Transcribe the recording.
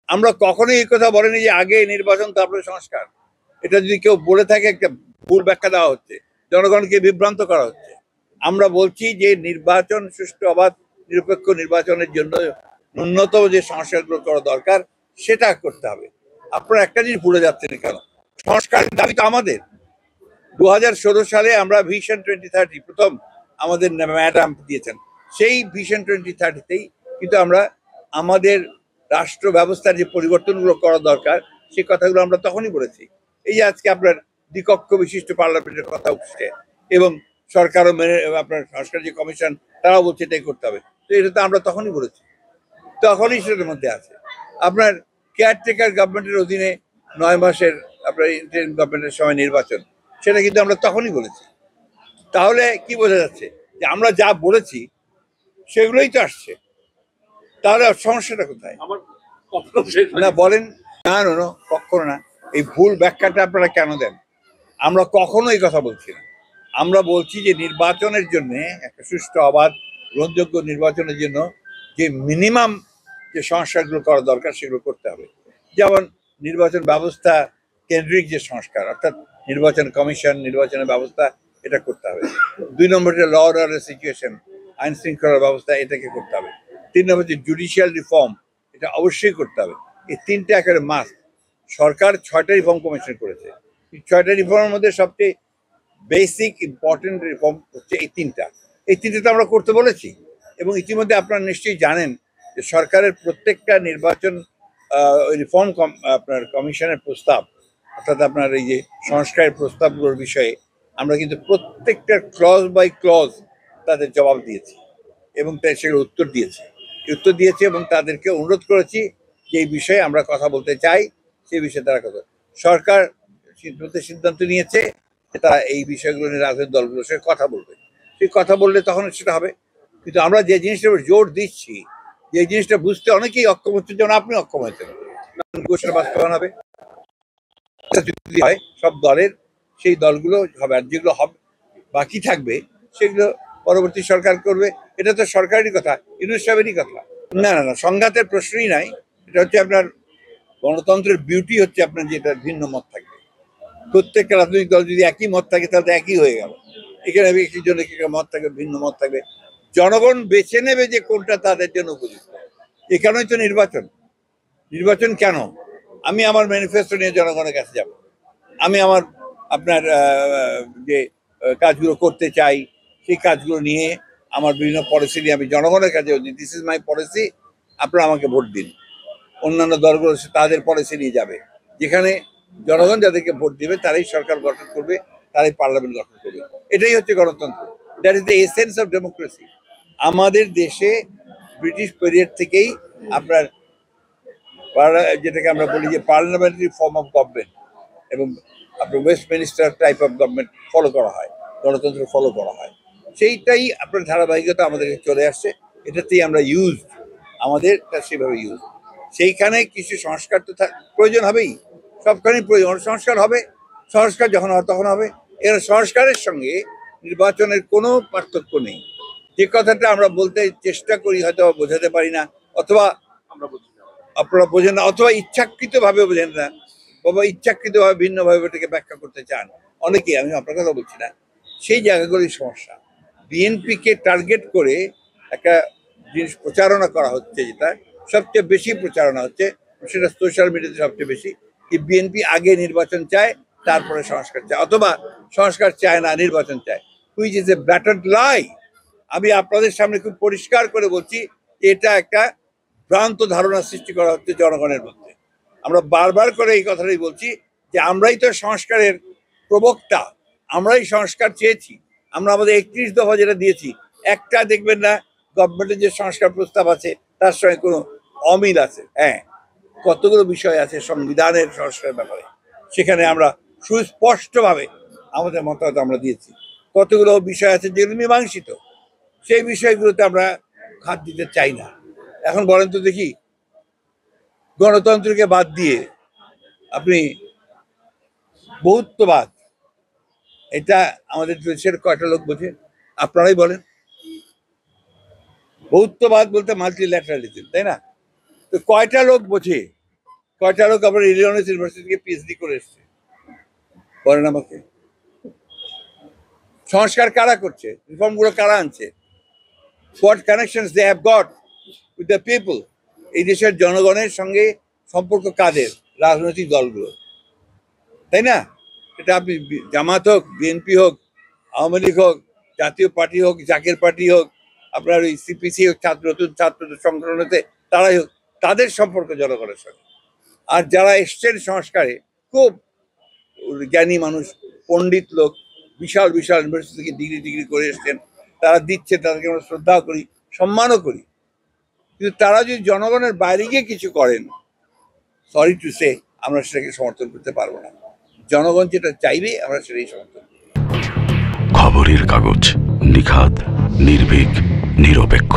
আমরা কখনোই এই কথা বলিনি যে আগে নির্বাচন তারপরে সংস্কার। এটা যদি কেউ বলে থাকে একটা ভুল ব্যাখ্যা দেওয়া হচ্ছে, জনগণকে বিভ্রান্ত করা হচ্ছে। আমরা বলছি যে নির্বাচন সুষ্ঠু অবাধ নিরপেক্ষ নির্বাচনের জন্য ন্যূনতম যে সংস্কারগুলো করা দরকার সেটা করতে হবে। আপনারা একটা জিনিস ভুলে যাচ্ছেন কেন, সংস্কারের দাবি তো আমাদের। 2016 সালে আমরা ভিশন 2030 প্রথম আমাদের ম্যাডাম দিয়েছেন, সেই ভিশন 2030তেই কিন্তু আমরা আমাদের রাষ্ট্র ব্যবস্থার যে পরিবর্তনগুলো করা দরকার সেই কথাগুলো আমরা তখনই বলেছি। এই যে আজকে আপনার দ্বিকক্ষ বিশিষ্ট পার্লামেন্টের কথা উঠছে এবং সরকারও মেনে, আপনার সংস্কার যে কমিশন তারাও বলছে এটাই করতে হবে, তো এটা তো আমরা তখনই বলেছি, তখনই সেটার মধ্যে আছে। আপনার কেয়ারটেকার গভর্নমেন্টের অধীনে 9 মাসের আপনার ইন্টারিম গভর্নমেন্টের সময় নির্বাচন, সেটা কিন্তু আমরা তখনই বলেছি। তাহলে কি বোঝা যাচ্ছে যে আমরা যা বলেছি সেগুলোই তো আসছে, তাহলে সমস্যাটা কোথায়? না বলেন, না না কখনো না, এই ভুল ব্যাখ্যাটা আপনারা কেন দেন? আমরা কখনো এই কথা বলছি না। আমরা বলছি যে নির্বাচনের জন্য একটা সুষ্ঠু অবাধ গ্রহণযোগ্য নির্বাচনের জন্য যে মিনিমাম যে সংস্কারগুলো করা দরকার সেগুলো করতে হবে। যেমন নির্বাচন ব্যবস্থা কেন্দ্রিক যে সংস্কার, অর্থাৎ নির্বাচন কমিশন, নির্বাচনের ব্যবস্থা, এটা করতে হবে। 2 নম্বরে ল অর্ডার সিচুয়েশন, আইন শৃঙ্খলার ব্যবস্থা, এটাকে করতে হবে। 3 নম্বর যে জুডিশিয়াল রিফর্ম, এটা অবশ্যই করতে হবে। এই 3টা একেবারে মাস্ট। সরকার 6টা রিফর্ম কমিশন করেছে, 6টা রিফর্মের মধ্যে সবচেয়ে বেসিক ইম্পর্টেন্ট রিফর্ম হচ্ছে এই 3টা। এই 3টা তো আমরা করতে বলেছি, এবং ইতিমধ্যে আপনারা নিশ্চয়ই জানেন যে সরকারের প্রত্যেকটা নির্বাচন রিফর্ম আপনার কমিশনের প্রস্তাব, অর্থাৎ আপনার এই যে সংস্কারের প্রস্তাবগুলোর বিষয়ে আমরা কিন্তু প্রত্যেকটা ক্লজ বাই ক্লজ তাদের জবাব দিয়েছি এবং সেগুলো উত্তর দিয়েছি এবং তাদেরকে অনুরোধ করেছি যে এই বিষয়ে আমরা কথা বলতে চাই, সেই বিষয়ে তারা কথা। সরকার সিদ্ধান্ত নিয়েছে যে তারা এই বিষয়গুলো নিয়ে রাজনৈতিক দলগুলোর সঙ্গে কথা বলবে। সেই কথা বললে তখন সেটা হবে। কিন্তু আমরা যে জিনিসটার উপর জোর দিচ্ছি, যে জিনিসটা বুঝতে অনেকেই অক্ষম হচ্ছে, যেমন আপনি অক্ষম হয়েছেন, ঘোষণা বাস্তবায়ন হবে যদি হয় সব দলের, সেই দলগুলো হবে, আর যেগুলো হবে বাকি থাকবে সেগুলো পরবর্তী সরকার করবে। এটা তো সরকারেরই কথা, ইউনূস সাহেবেরই কথা। না না না, সংঘাতের প্রশ্নই নাই। এটা হচ্ছে আপনার গণতন্ত্রের বিউটি হচ্ছে আপনার যেটা ভিন্ন মত থাকবে। প্রত্যেকটা রাজনৈতিক দল যদি একই মত থাকে তাহলে একই হয়ে গেল। এখানে একটি জন মত থাকবে, ভিন্ন মত থাকবে, জনগণ বেছে নেবে যে কোনটা তাদের জন্য উপযুক্ত। এখানেই তো নির্বাচন কেন? আমি আমার ম্যানিফেস্টো নিয়ে জনগণের কাছে যাব, আমি আমার আপনার যে কাজগুলো করতে চাই সেই কাজগুলো নিয়ে আমার বিভিন্ন পলিসি নিয়ে আমি জনগণের কাছে, দিস ইজ মাই পলিসি, আপনারা আমাকে ভোট দিন। অন্যান্য দলগুলো তাদের পলিসি নিয়ে যাবে, যেখানে জনগণ যাদেরকে ভোট দিবে তারাই সরকার গঠন করবে, তারাই পার্লামেন্ট গঠন করবে। এটাই হচ্ছে গণতন্ত্র, that is the essence of democracy. আমাদের দেশে ব্রিটিশ পিরিয়ড থেকেই আপনার যেটাকে আমরা বলি যে পার্লামেন্টারি ফর্ম অফ গভর্নমেন্ট এবং আপনার Westminster type of government follow করা হয়, গণতন্ত্র ফলো করা হয়। সেইটাই আপনার ধারাবাহিকতা আমাদের চলে আসছে, এটাতেই আমরা ইউজ, আমাদের সেভাবে ইউজ। সেইখানে কিছু সংস্কার তো প্রয়োজন হবেই, সবখানেই প্রয়োজন সংস্কার হবে। সংস্কার যখন হয় তখন হবে। এর সংস্কারের সঙ্গে নির্বাচনের কোনো পার্থক্য নেই। যে কথাটা আমরা বলতে চেষ্টা করি হয়তো বোঝাতে পারি না, অথবা আপনারা বোঝেন না, অথবা ইচ্ছাকৃতভাবে বোঝেন না, বাবা ইচ্ছাকৃতভাবে ভিন্নভাবে এটাকে ব্যাখ্যা করতে চান অনেকেই, আমি আপনার কথা বলছি না, সেই জায়গাগুলোই সমস্যা। বিএনপিকে টার্গেট করে একটা জিনিস প্রচারণা করা হচ্ছে, যেটা সবচেয়ে বেশি প্রচারণা হচ্ছে, সেটা সোশ্যাল মিডিয়াতে সবচেয়ে বেশি, যে বিএনপি আগে নির্বাচন চায় তারপরে সংস্কার চায়, অথবা সংস্কার চায় না নির্বাচন চায়, হুইচ ইজ এ ব্ল্যাটার্ড লাই। আমি আপনাদের সামনে খুব পরিষ্কার করে বলছি, এটা একটা ভ্রান্ত ধারণা সৃষ্টি করা হচ্ছে জনগণের মধ্যে। আমরা বারবার করে এই কথাটাই বলছি যে আমরাই তো সংস্কারের প্রবক্তা, আমরাই সংস্কার চেয়েছি। আমরা আমাদের 31 দফা যেটা দিয়েছি, একটা দেখবেন না গভর্নমেন্টের যে সংস্কার প্রস্তাব আছে তার সঙ্গে কোনো অমিল আছে। হ্যাঁ, কতগুলো বিষয় আছে সংবিধানের সংস্কারের ব্যাপারে, সেখানে আমরা সুস্পষ্টভাবে আমাদের মতামত আমরা দিয়েছি। কতগুলো বিষয় আছে যেগুলো মীমাংসিত, সেই বিষয়গুলোতে আমরা হাত দিতে চাই না। এখন বলেন তো দেখি, গণতন্ত্রকে বাদ দিয়ে আপনি বহুত্ববাদ, এটা আমাদের দেশের কয়টা লোক বোঝে? আপনারাই বলেন। বহুত্ববাদ বলতে মাল্টিল্যাটারালিজম, তাই না? তো কয়টা লোক বোঝে কয়টা লোক আবার ইলিনয়েস ইউনিভার্সিটি থেকে পিএইচডি করে এসছে বলেন আমাকে। সংস্কার কারা করছে, রিফর্ম গুলো কারা আনছে, what connections they have got with the people. এই দেশের জনগণের সঙ্গে সম্পর্ক কাদের? রাজনৈতিক দলগুলো, তাই না? এটা আপনি জামাত হোক, বিএনপি হোক, আওয়ামী লীগ হোক, জাতীয় পার্টি হোক, জাকের পার্টি হোক, আপনার ওই সিপিসি হোক, নতুন ছাত্র সংগঠনতে তারাই হোক, তাদের সম্পর্ক জনগণের সঙ্গে। আর যারা এসছেন সংস্কারে, খুব জ্ঞানী মানুষ, পণ্ডিত লোক, বিশাল বিশাল ইউনিভার্সিটি থেকে ডিগ্রি করে এসছেন, তারা দিচ্ছে, তাদেরকে আমরা শ্রদ্ধাও করি, সম্মানও করি। কিন্তু তারা যদি জনগণের বাইরে গিয়ে কিছু করেন, সরি টু সে, আমরা সেটাকে সমর্থন করতে পারবো না। জনগণ যেটা চাইবে আমরা সেটাই সমর্থন করব। খবরের কাগজ, নিখাত, নির্ভীক, নিরপেক্ষ।